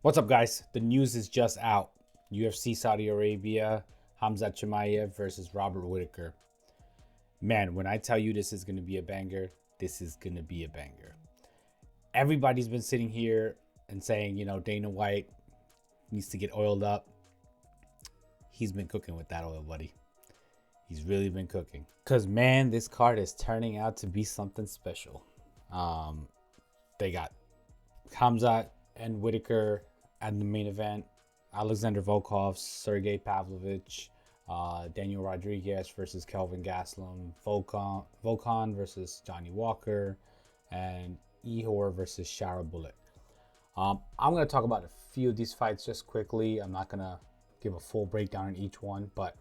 What's up, guys? The news is just out. UFC Saudi Arabia, Khamzat Chimaev versus Robert Whittaker. Man, when I tell you this is going to be a banger, this is going to be a banger. Everybody's been sitting here and saying, Dana White needs to get oiled up. He's been cooking with that oil, buddy. He's really been cooking. Because, man, this card is turning out to be something special. They got Khamzat and Whittaker at the main event. Alexander Volkov, Sergei Pavlovich, Daniel Rodriguez versus Kelvin Gastelum, Volkan versus Johnny Walker, and Ihor versus Shara. I'm going to talk about a few of these fights just quickly. I'm not going to give a full breakdown on each one, but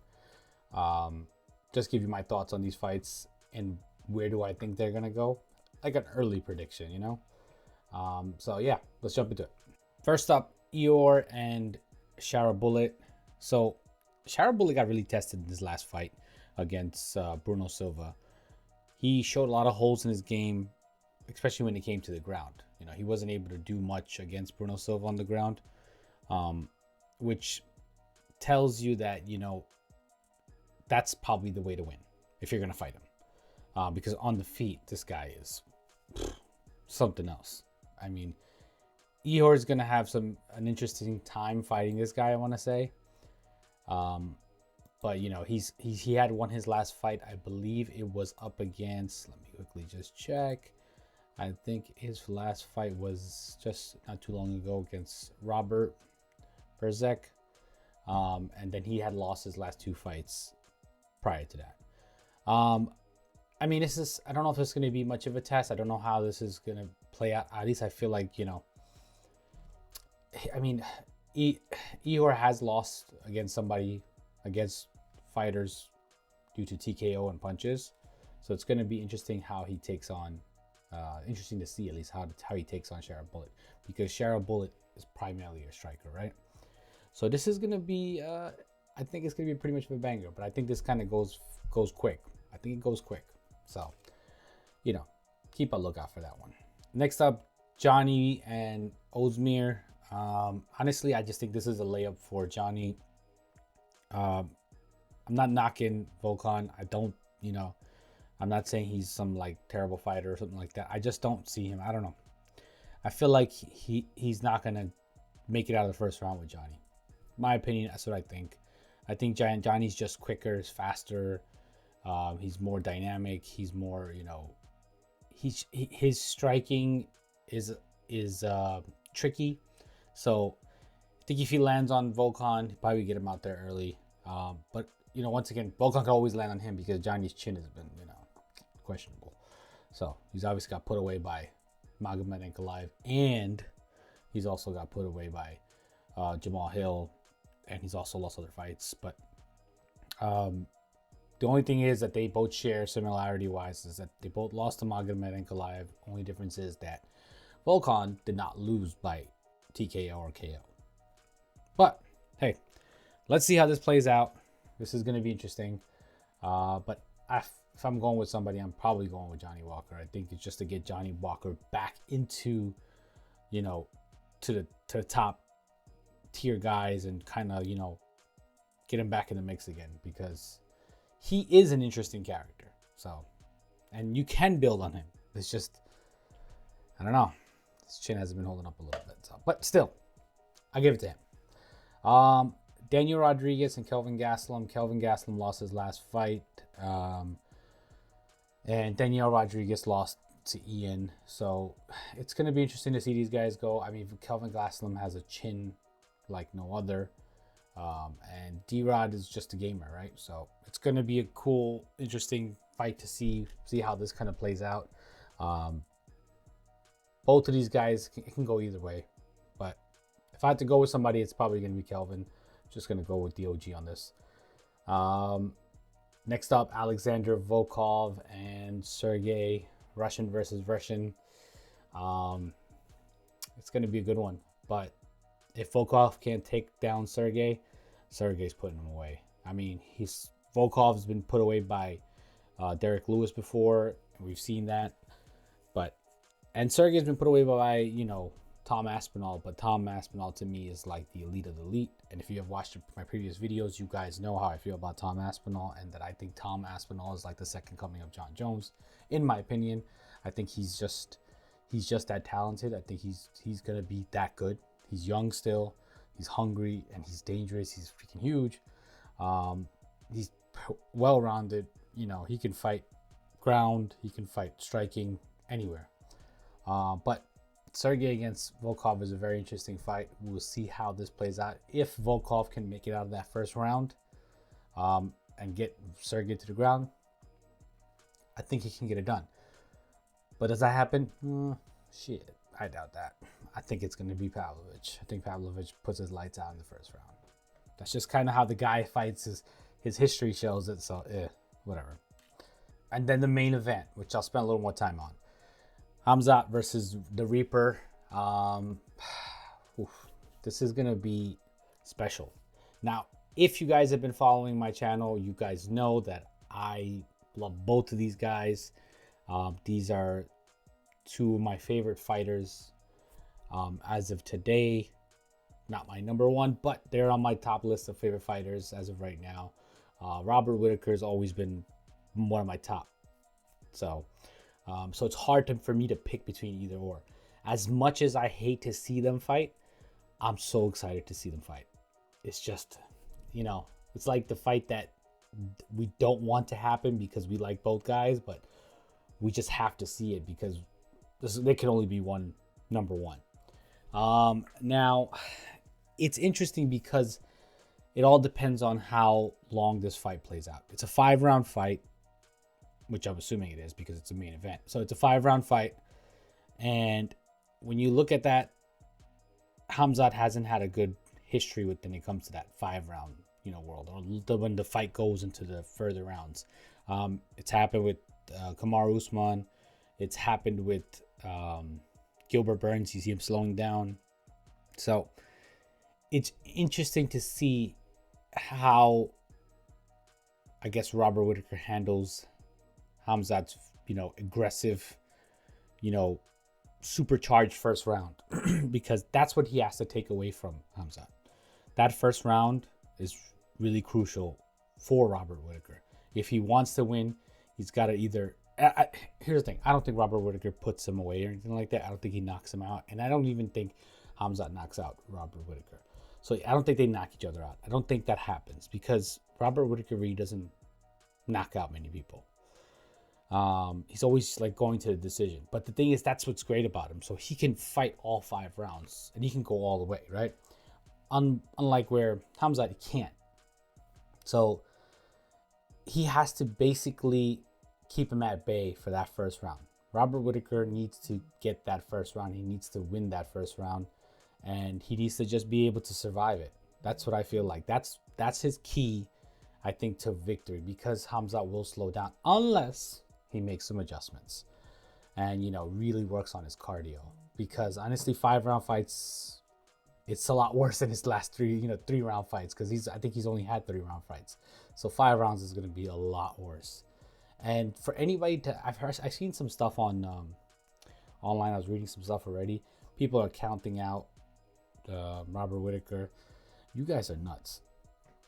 just give you my thoughts on these fights and where do I think they're going to go. Like an early prediction, So yeah, let's jump into it. First up, Ihor and Shara. So Shara got really tested in his last fight against Bruno Silva. He showed a lot of holes in his game, especially when it came to the ground. He wasn't able to do much against Bruno Silva on the ground, which tells you that, that's probably the way to win if you're going to fight him. Because on the feet, this guy is something else. I mean, Ihor is going to have an interesting time fighting this guy, I want to say. But, he had won his last fight. I believe it was up against, let me quickly just check. I think his last fight was just not too long ago against Robert Berzek. And then he had lost his last two fights prior to that. I mean, I don't know if it's going to be much of a test. I don't know how this is going to play out. At least I feel like, Ihor has lost against fighters due to TKO and punches. So it's going to be interesting how he takes on, interesting to see at least how he takes on Shara, because Shara is primarily a striker, right? So this is going to be, I think it's going to be pretty much of a banger, but I think this kind of goes quick. I think it goes quick. So, keep a lookout for that one. Next up, Johnny and Oezdemir. Honestly, I just think this is a layup for Johnny. I'm not knocking Volkan. I'm not saying he's some terrible fighter or something like that. I just don't see him. I don't know. I feel like he's not gonna make it out of the first round with Johnny. My opinion, that's what I think. I think Johnny's just quicker, is faster. He's more dynamic. He's more, his striking is tricky. So I think if he lands on Volkan, he'll probably get him out there early. But once again, Volkan can always land on him because Johnny's chin has been, questionable. So he's obviously got put away by Magomed Ankalaev, and he's also got put away by Jamal Hill, and he's also lost other fights. But the only thing is that they both share similarity-wise is that they both lost to Magomed Ankalaev. Only difference is that Volkan did not lose by TKO or KO. But hey, let's see how this plays out. This is going to be interesting. But if I'm going with somebody, I'm probably going with Johnny Walker. I think it's just to get Johnny Walker back into, to the top tier guys and kind of, get him back in the mix again, because he is an interesting character. So, and you can build on him. It's just, I don't know. His chin hasn't been holding up a little bit. So, but still, I give it to him. Daniel Rodriguez and Kelvin Gastelum. Kelvin Gastelum lost his last fight. And Daniel Rodriguez lost to Ian. So it's going to be interesting to see these guys go. I mean, Kelvin Gastelum has a chin like no other. And D-Rod is just a gamer, right? So it's going to be a cool, interesting fight to see how this kind of plays out. Both of these guys can go either way. But if I had to go with somebody, it's probably going to be Kelvin. Just going to go with the OG on this. Next up, Alexander Volkov and Sergei, Russian versus Russian. It's going to be a good one. But if Volkov can't take down Sergei's putting him away. I mean, Volkov's been put away by Derek Lewis before. We've seen that. And Sergei's been put away by, Tom Aspinall, but Tom Aspinall to me is like the elite of the elite. And if you have watched my previous videos, you guys know how I feel about Tom Aspinall, and that I think Tom Aspinall is like the second coming of John Jones, in my opinion. I think he's just that talented. I think he's gonna be that good. He's young still. He's hungry and he's dangerous. He's freaking huge. He's well-rounded. You know, he can fight ground. He can fight striking anywhere. But Sergei against Volkov is a very interesting fight. We'll see how this plays out. If Volkov can make it out of that first round and get Sergei to the ground, I think he can get it done. But does that happen? Shit, I doubt that. I think it's going to be Pavlovich. I think Pavlovich puts his lights out in the first round. That's just kind of how the guy fights. His history shows it, so whatever. And then the main event, which I'll spend a little more time on. Khamzat versus the Reaper. This is going to be special. Now, if you guys have been following my channel, you guys know that I love both of these guys. These are two of my favorite fighters as of today. Not my number one, but they're on my top list of favorite fighters as of right now. Robert Whittaker has always been one of my top. So it's hard for me to pick between either or. As much as I hate to see them fight, I'm so excited to see them fight. It's just, you know, it's like the fight that we don't want to happen because we like both guys, but we just have to see it because there can only be one number one. Now, it's interesting because it all depends on how long this fight plays out. It's a 5-round fight, which I'm assuming it is because it's a main event. So it's a 5-round fight. And when you look at that, Khamzat hasn't had a good history when it comes to that 5-round, world, or when the fight goes into the further rounds. It's happened with Kamaru Usman. It's happened with Gilbert Burns. You see him slowing down. So it's interesting to see how, I guess, Robert Whittaker handles Khamzat's, aggressive, supercharged first round, because that's what he has to take away from Khamzat. That first round is really crucial for Robert Whittaker. If he wants to win, he's got to either... here's the thing. I don't think Robert Whittaker puts him away or anything like that. I don't think he knocks him out. And I don't even think Khamzat knocks out Robert Whittaker. So I don't think they knock each other out. I don't think that happens because Robert Whittaker really doesn't knock out many people. He's always like going to the decision. But the thing is, that's what's great about him. So he can fight all 5 rounds and he can go all the way, right? Unlike where Khamzat can't. So he has to basically keep him at bay for that first round. Robert Whittaker needs to get that first round. He needs to win that first round. And he needs to just be able to survive it. That's what I feel like. That's his key, I think, to victory, because Khamzat will slow down unless he makes some adjustments and, really works on his cardio. Because honestly, 5-round fights, it's a lot worse than his last 3-round fights, because I think he's only had 3-round fights. So 5 rounds is going to be a lot worse. And for anybody I've seen some stuff on online. I was reading some stuff already. People are counting out Robert Whittaker. You guys are nuts.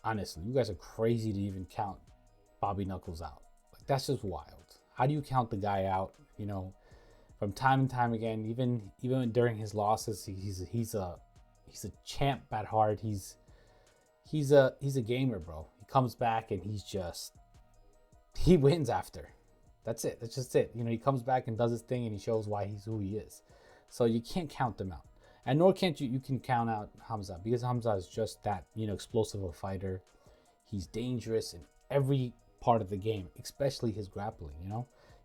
Honestly, you guys are crazy to even count Bobby Knuckles out. Like, that's just wild. How do you count the guy out? From time and time again, even during his losses, he's a champ at heart. He's a gamer, bro. He comes back and he wins after. That's it. That's just it. He comes back and does his thing and he shows why he's who he is. So you can't count them out. And nor can't you can count out Khamzat, because Khamzat is just that, explosive a fighter. He's dangerous in every part of the game, especially his grappling,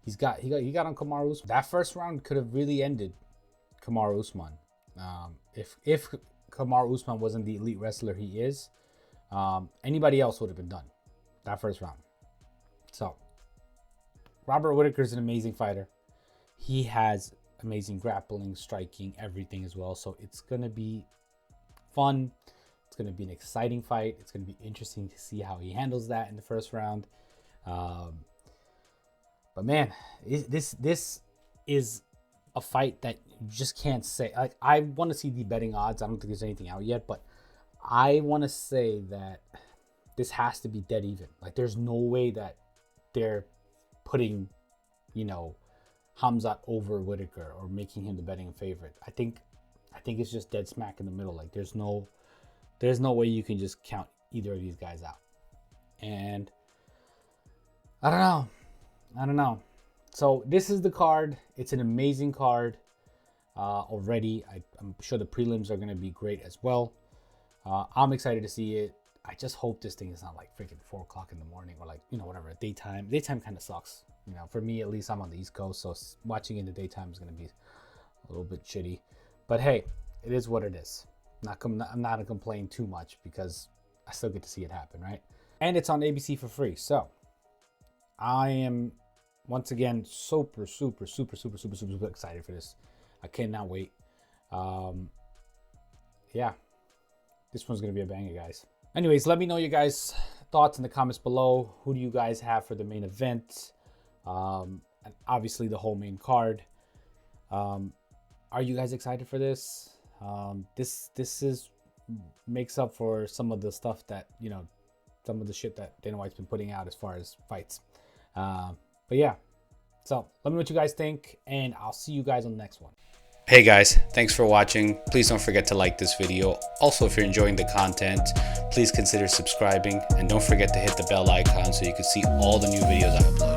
He got on Kamaru Usman. That first round could have really ended Kamaru Usman. If Kamaru Usman wasn't the elite wrestler he is, anybody else would have been done that first round. So Robert Whittaker is an amazing fighter. He has amazing grappling, striking, everything as well. So it's going to be fun. It's going to be an exciting fight. It's going to be interesting to see how he handles that in the first round. But man, this is a fight that you just can't say. Like, I want to see the betting odds. I don't think there's anything out yet, but I want to say that this has to be dead even. Like, there's no way that they're putting, you know, Khamzat over Whittaker or making him the betting favorite. I think it's just dead smack in the middle. Like, there's no way you can just count either of these guys out. And I don't know. So this is the card. It's an amazing card already. I'm sure the prelims are going to be great as well. I'm excited to see it. I just hope this thing is not like freaking 4 o'clock in the morning or like, you know, whatever, daytime. Daytime kind of sucks. You know, for me, at least, I'm on the East Coast, so watching in the daytime is going to be a little bit shitty. But hey, it is what it is. I'm not going to complain too much because I still get to see it happen, right? And it's on ABC for free. So I am, once again, super excited for this. I cannot wait. Yeah, this one's going to be a banger, guys. Anyways, let me know your guys' thoughts in the comments below. Who do you guys have for the main event? And obviously the whole main card. Are you guys excited for this? This makes up for some of the stuff that, you know, some of the shit that Dana White's been putting out as far as fights. But yeah, so let me know what you guys think, and I'll see you guys on the next one. Hey guys, thanks for watching. Please don't forget to like this video. Also, if you're enjoying the content, please consider subscribing, and don't forget to hit the bell icon so you can see all the new videos I upload.